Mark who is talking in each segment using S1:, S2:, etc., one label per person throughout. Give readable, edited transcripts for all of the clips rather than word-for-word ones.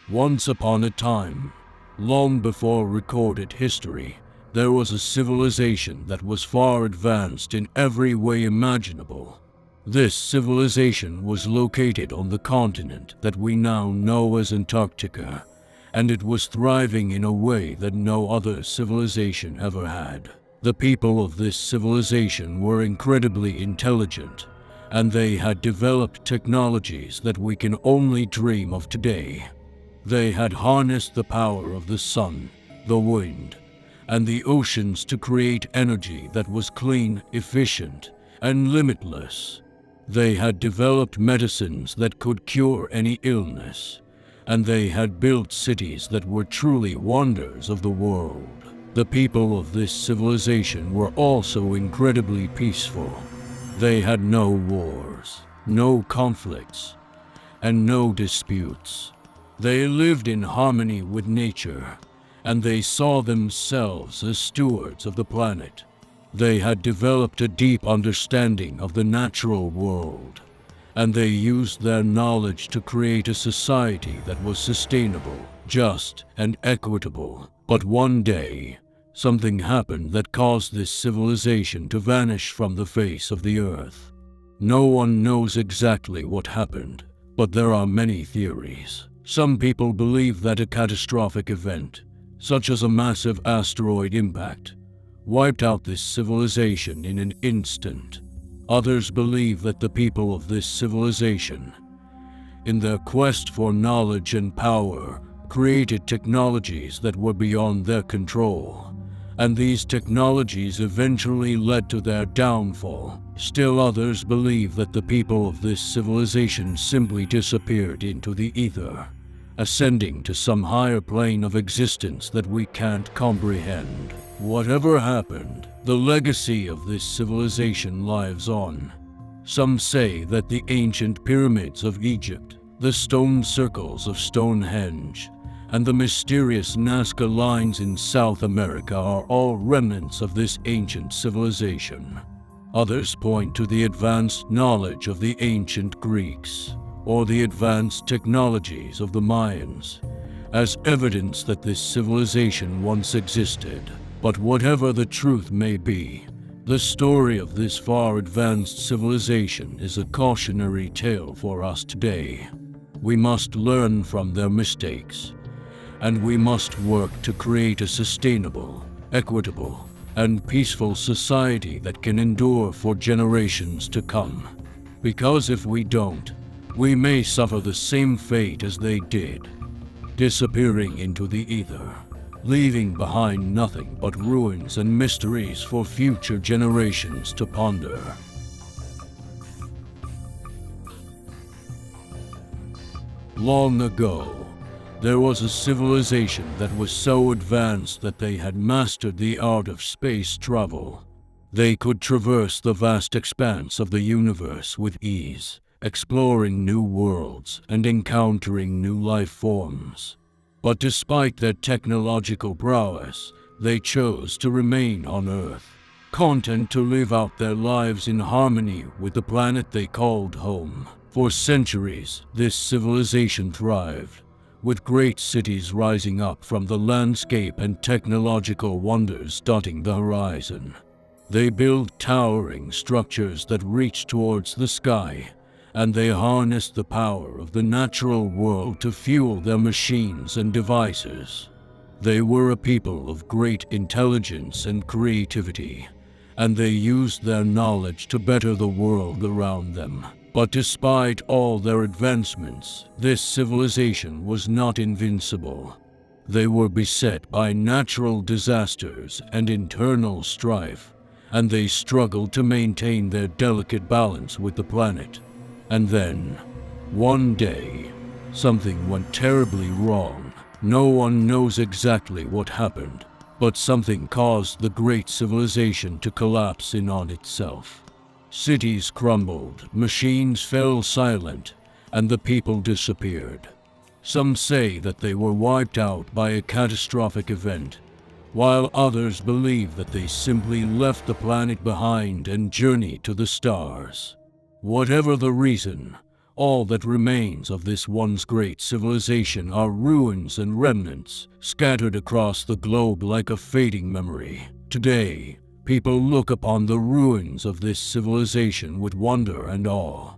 S1: Once upon a time, long before recorded history, there was a civilization that was far advanced in every way imaginable. This civilization was located on the continent that we now know as Antarctica, and it was thriving in a way that no other civilization ever had. The people of this civilization were incredibly intelligent, and they had developed technologies that we can only dream of today. They had harnessed the power of the sun, the wind, and the oceans to create energy that was clean, efficient, and limitless. They had developed medicines that could cure any illness, and they had built cities that were truly wonders of the world. The people of this civilization were also incredibly peaceful. They had no wars, no conflicts, and no disputes. They lived in harmony with nature, and they saw themselves as stewards of the planet. They had developed a deep understanding of the natural world, and they used their knowledge to create a society that was sustainable, just, and equitable. But one day, something happened that caused this civilization to vanish from the face of the earth. No one knows exactly what happened, but there are many theories. Some people believe that a catastrophic event, such as a massive asteroid impact, wiped out this civilization in an instant. Others believe that the people of this civilization, in their quest for knowledge and power, created technologies that were beyond their control, and these technologies eventually led to their downfall. Still others believe that the people of this civilization simply disappeared into the ether, ascending to some higher plane of existence that we can't comprehend. Whatever happened, the legacy of this civilization lives on. Some say that the ancient pyramids of Egypt, the stone circles of Stonehenge, and the mysterious Nazca lines in South America are all remnants of this ancient civilization. Others point to the advanced knowledge of the ancient Greeks, or the advanced technologies of the Mayans, as evidence that this civilization once existed. But whatever the truth may be, the story of this far advanced civilization is a cautionary tale for us today. We must learn from their mistakes, and we must work to create a sustainable, equitable, and peaceful society that can endure for generations to come. Because if we don't, we may suffer the same fate as they did, disappearing into the ether, leaving behind nothing but ruins and mysteries for future generations to ponder. Long ago, there was a civilization that was so advanced that they had mastered the art of space travel. They could traverse the vast expanse of the universe with ease, exploring new worlds and encountering new life forms. But despite their technological prowess, they chose to remain on Earth, content to live out their lives in harmony with the planet they called home. For centuries, this civilization thrived, with great cities rising up from the landscape and technological wonders dotting the horizon. They built towering structures that reached towards the sky, and they harnessed the power of the natural world to fuel their machines and devices. They were a people of great intelligence and creativity, and they used their knowledge to better the world around them. But despite all their advancements, this civilization was not invincible. They were beset by natural disasters and internal strife, and they struggled to maintain their delicate balance with the planet. And then, one day, something went terribly wrong. No one knows exactly what happened, but something caused the great civilization to collapse in on itself. Cities crumbled, machines fell silent, and the people disappeared. Some say that they were wiped out by a catastrophic event, while others believe that they simply left the planet behind and journeyed to the stars. Whatever the reason, All that remains of this once great civilization are ruins and remnants, scattered across the globe like a fading memory. Today, people look upon the ruins of this civilization with wonder and awe.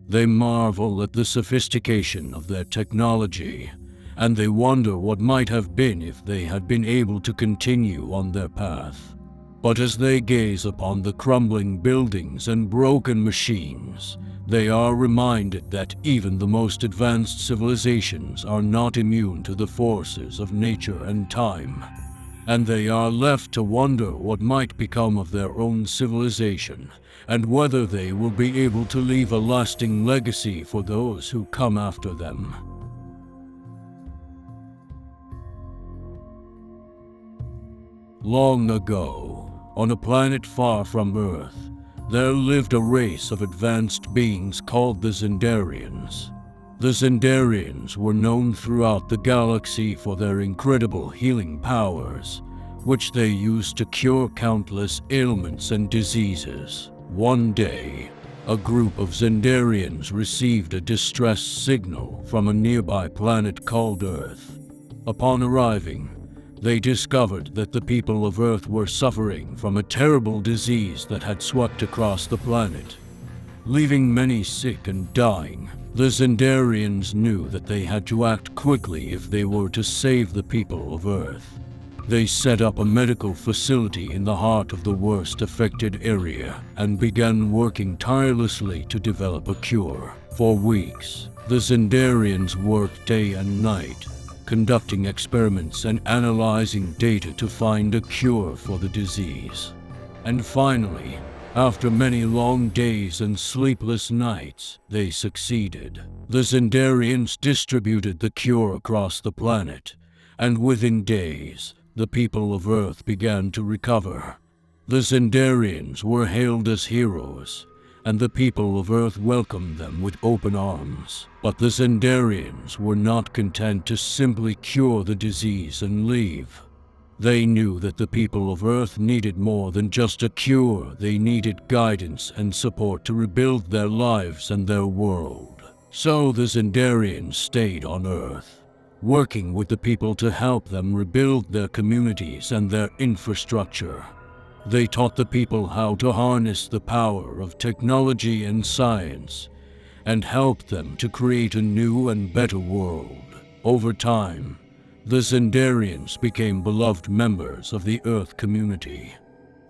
S1: They marvel at the sophistication of their technology, and they wonder what might have been if they had been able to continue on their path. But as they gaze upon the crumbling buildings and broken machines, they are reminded that even the most advanced civilizations are not immune to the forces of nature and time, and they are left to wonder what might become of their own civilization and whether they will be able to leave a lasting legacy for those who come after them. Long ago, on a planet far from Earth, there lived a race of advanced beings called the Zendarians. The Zendarians were known throughout the galaxy for their incredible healing powers, which they used to cure countless ailments and diseases. One day, a group of Zendarians received a distress signal from a nearby planet called Earth. Upon arriving, they discovered that the people of Earth were suffering from a terrible disease that had swept across the planet, leaving many sick and dying. The Zendarians knew that they had to act quickly if they were to save the people of Earth. They set up a medical facility in the heart of the worst affected area and began working tirelessly to develop a cure. For weeks, the Zendarians worked day and night, conducting experiments and analyzing data to find a cure for the disease. And finally, after many long days and sleepless nights, they succeeded. The Zendarians distributed the cure across the planet, and within days, the people of Earth began to recover. The Zendarians were hailed as heroes, and the people of Earth welcomed them with open arms. But the Zendarians were not content to simply cure the disease and leave. They knew that the people of Earth needed more than just a cure. They needed guidance and support to rebuild their lives and their world. So the Zendarians stayed on Earth, working with the people to help them rebuild their communities and their infrastructure. They taught the people how to harness the power of technology and science, and helped them to create a new and better world. Over time, the Zendarians became beloved members of the Earth community.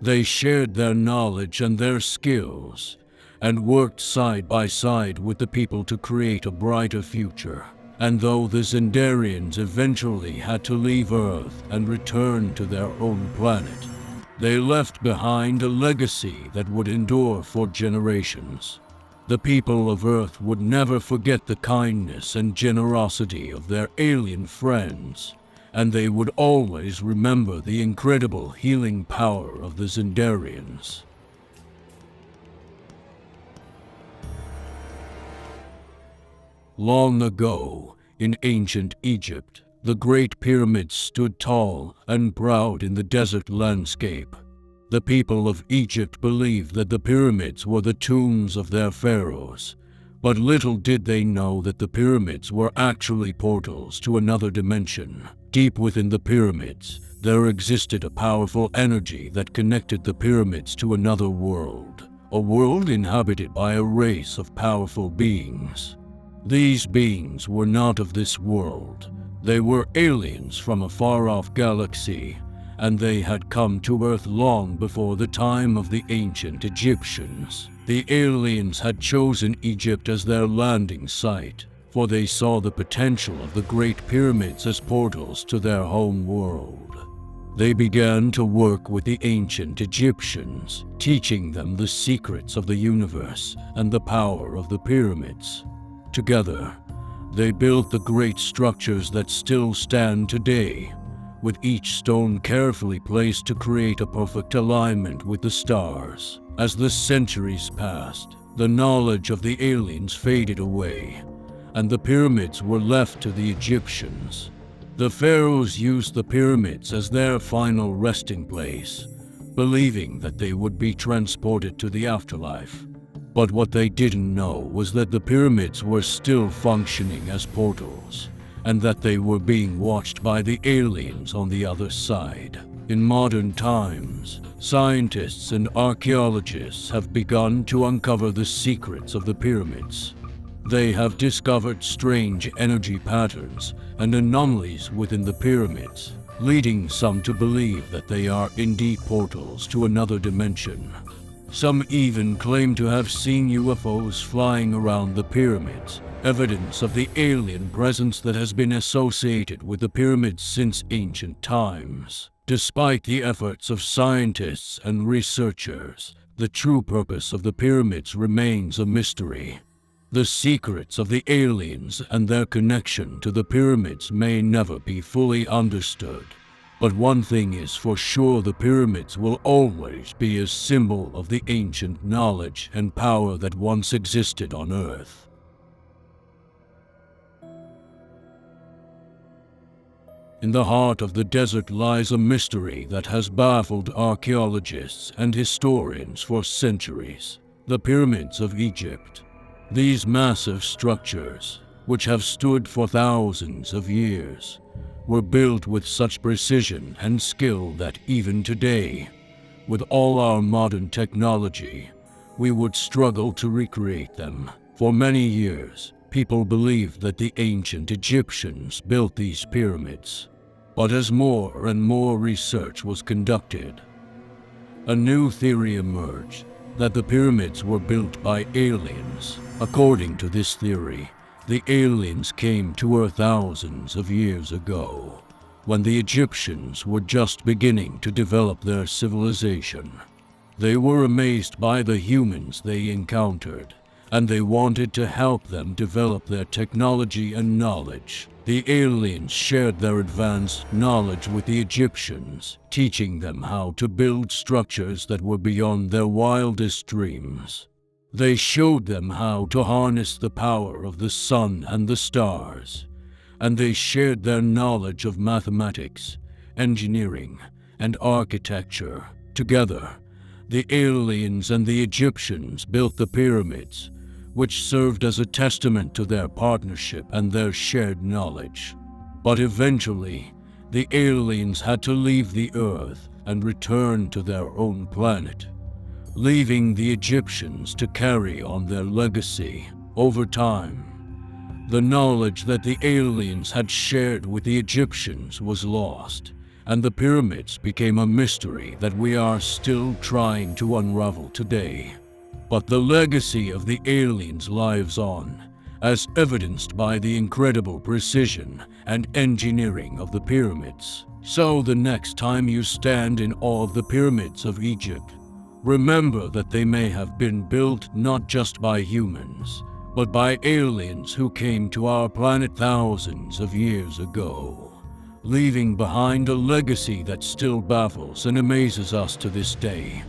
S1: They shared their knowledge and their skills, and worked side by side with the people to create a brighter future. And though the Zendarians eventually had to leave Earth and return to their own planet, they left behind a legacy that would endure for generations. The people of Earth would never forget the kindness and generosity of their alien friends, and they would always remember the incredible healing power of the Zendarians. Long ago, in ancient Egypt, the Great Pyramids stood tall and proud in the desert landscape. The people of Egypt believed that the pyramids were the tombs of their pharaohs, but little did they know that the pyramids were actually portals to another dimension. Deep within the pyramids, there existed a powerful energy that connected the pyramids to another world, a world inhabited by a race of powerful beings. These beings were not of this world. They were aliens from a far-off galaxy, and they had come to Earth long before the time of the ancient Egyptians. The aliens had chosen Egypt as their landing site, for they saw the potential of the Great Pyramids as portals to their home world. They began to work with the ancient Egyptians, teaching them the secrets of the universe and the power of the pyramids. Together, they built the great structures that still stand today, with each stone carefully placed to create a perfect alignment with the stars. As the centuries passed, the knowledge of the aliens faded away, and the pyramids were left to the Egyptians. The pharaohs used the pyramids as their final resting place, believing that they would be transported to the afterlife. But what they didn't know was that the pyramids were still functioning as portals, and that they were being watched by the aliens on the other side. In modern times, scientists and archaeologists have begun to uncover the secrets of the pyramids. They have discovered strange energy patterns and anomalies within the pyramids, leading some to believe that they are indeed portals to another dimension. Some even claim to have seen UFOs flying around the pyramids, evidence of the alien presence that has been associated with the pyramids since ancient times. Despite the efforts of scientists and researchers, the true purpose of the pyramids remains a mystery. The secrets of the aliens and their connection to the pyramids may never be fully understood. But one thing is for sure, the pyramids will always be a symbol of the ancient knowledge and power that once existed on Earth. In the heart of the desert lies a mystery that has baffled archaeologists and historians for centuries: the pyramids of Egypt. These massive structures, which have stood for thousands of years, were built with such precision and skill that even today, with all our modern technology, we would struggle to recreate them. For many years, people believed that the ancient Egyptians built these pyramids. But as more and more research was conducted, a new theory emerged that the pyramids were built by aliens. According to this theory, the aliens came to Earth thousands of years ago, when the Egyptians were just beginning to develop their civilization. They were amazed by the humans they encountered, and they wanted to help them develop their technology and knowledge. The aliens shared their advanced knowledge with the Egyptians, teaching them how to build structures that were beyond their wildest dreams. They showed them how to harness the power of the sun and the stars, and they shared their knowledge of mathematics, engineering, and architecture. Together, the aliens and the Egyptians built the pyramids, which served as a testament to their partnership and their shared knowledge. But eventually, the aliens had to leave the Earth and return to their own planet, leaving the Egyptians to carry on their legacy. Over time, the knowledge that the aliens had shared with the Egyptians was lost, and the pyramids became a mystery that we are still trying to unravel today. But the legacy of the aliens lives on, as evidenced by the incredible precision and engineering of the pyramids. So the next time you stand in awe of the pyramids of Egypt, remember that they may have been built not just by humans, but by aliens who came to our planet thousands of years ago, leaving behind a legacy that still baffles and amazes us to this day.